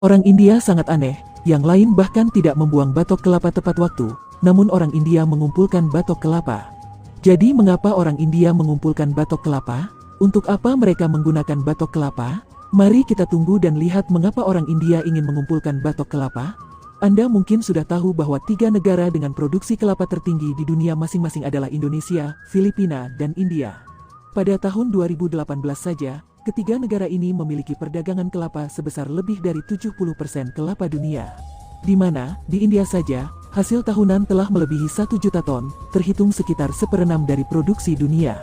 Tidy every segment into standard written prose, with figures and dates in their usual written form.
Orang India sangat aneh, yang lain bahkan tidak membuang batok kelapa tepat waktu, namun orang India mengumpulkan batok kelapa. Jadi mengapa orang India mengumpulkan batok kelapa? Untuk apa mereka menggunakan batok kelapa? Mari kita tunggu dan lihat mengapa orang India ingin mengumpulkan batok kelapa. Anda mungkin sudah tahu bahwa 3 negara dengan produksi kelapa tertinggi di dunia masing-masing adalah Indonesia, Filipina, dan India. Pada tahun 2018 saja, ketiga negara ini memiliki perdagangan kelapa sebesar lebih dari 70% kelapa dunia. Di mana, di India saja, hasil tahunan telah melebihi 1 juta ton, terhitung sekitar 1/6 dari produksi dunia.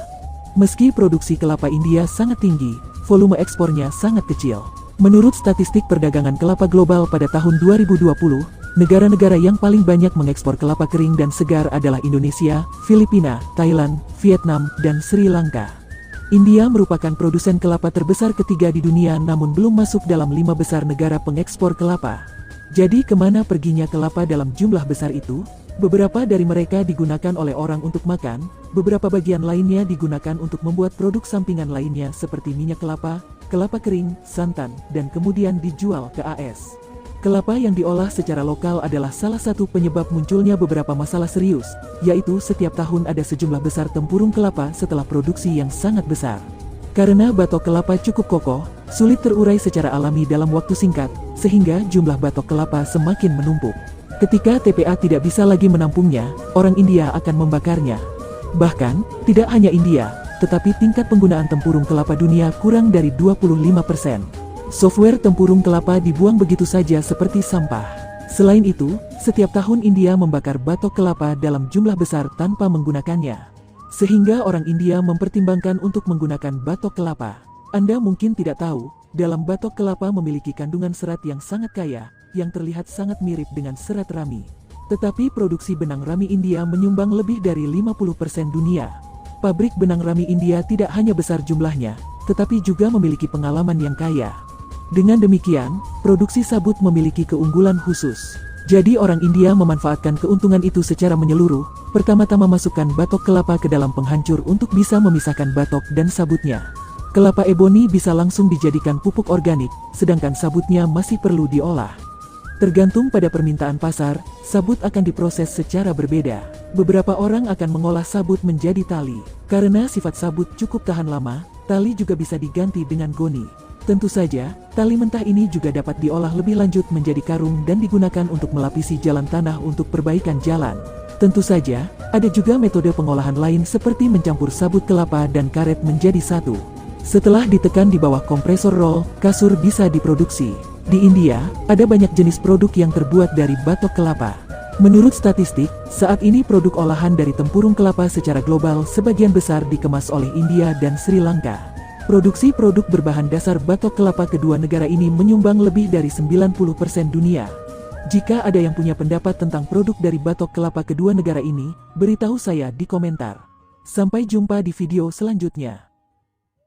Meski produksi kelapa India sangat tinggi, volume ekspornya sangat kecil. Menurut statistik perdagangan kelapa global pada tahun 2020, negara-negara yang paling banyak mengekspor kelapa kering dan segar adalah Indonesia, Filipina, Thailand, Vietnam, dan Sri Lanka. India merupakan produsen kelapa terbesar ketiga di dunia namun belum masuk dalam 5 besar negara pengekspor kelapa. Jadi kemana perginya kelapa dalam jumlah besar itu? Beberapa dari mereka digunakan oleh orang untuk makan, beberapa bagian lainnya digunakan untuk membuat produk sampingan lainnya seperti minyak kelapa, kelapa kering, santan, dan kemudian dijual ke AS. Kelapa yang diolah secara lokal adalah salah satu penyebab munculnya beberapa masalah serius, yaitu setiap tahun ada sejumlah besar tempurung kelapa setelah produksi yang sangat besar. Karena batok kelapa cukup kokoh, sulit terurai secara alami dalam waktu singkat, sehingga jumlah batok kelapa semakin menumpuk. Ketika TPA tidak bisa lagi menampungnya, orang India akan membakarnya. Bahkan, tidak hanya India, tetapi tingkat penggunaan tempurung kelapa dunia kurang dari 25%. Software tempurung kelapa dibuang begitu saja seperti sampah. Selain itu, setiap tahun India membakar batok kelapa dalam jumlah besar tanpa menggunakannya. Sehingga orang India mempertimbangkan untuk menggunakan batok kelapa. Anda mungkin tidak tahu, dalam batok kelapa memiliki kandungan serat yang sangat kaya, yang terlihat sangat mirip dengan serat rami. Tetapi produksi benang rami India menyumbang lebih dari 50% dunia. Pabrik benang rami India tidak hanya besar jumlahnya, tetapi juga memiliki pengalaman yang kaya. Dengan demikian, produksi sabut memiliki keunggulan khusus. Jadi orang India memanfaatkan keuntungan itu secara menyeluruh, pertama-tama masukkan batok kelapa ke dalam penghancur untuk bisa memisahkan batok dan sabutnya. Kelapa eboni bisa langsung dijadikan pupuk organik, sedangkan sabutnya masih perlu diolah. Tergantung pada permintaan pasar, sabut akan diproses secara berbeda. Beberapa orang akan mengolah sabut menjadi tali. Karena sifat sabut cukup tahan lama, tali juga bisa diganti dengan goni. Tentu saja, tali mentah ini juga dapat diolah lebih lanjut menjadi karung dan digunakan untuk melapisi jalan tanah untuk perbaikan jalan. Tentu saja, ada juga metode pengolahan lain seperti mencampur sabut kelapa dan karet menjadi satu. Setelah ditekan di bawah kompresor roll, kasur bisa diproduksi. Di India, ada banyak jenis produk yang terbuat dari batok kelapa. Menurut statistik, saat ini produk olahan dari tempurung kelapa secara global sebagian besar dikemas oleh India dan Sri Lanka. Produksi produk berbahan dasar batok kelapa kedua negara ini menyumbang lebih dari 90% dunia. Jika ada yang punya pendapat tentang produk dari batok kelapa kedua negara ini, beritahu saya di komentar. Sampai jumpa di video selanjutnya.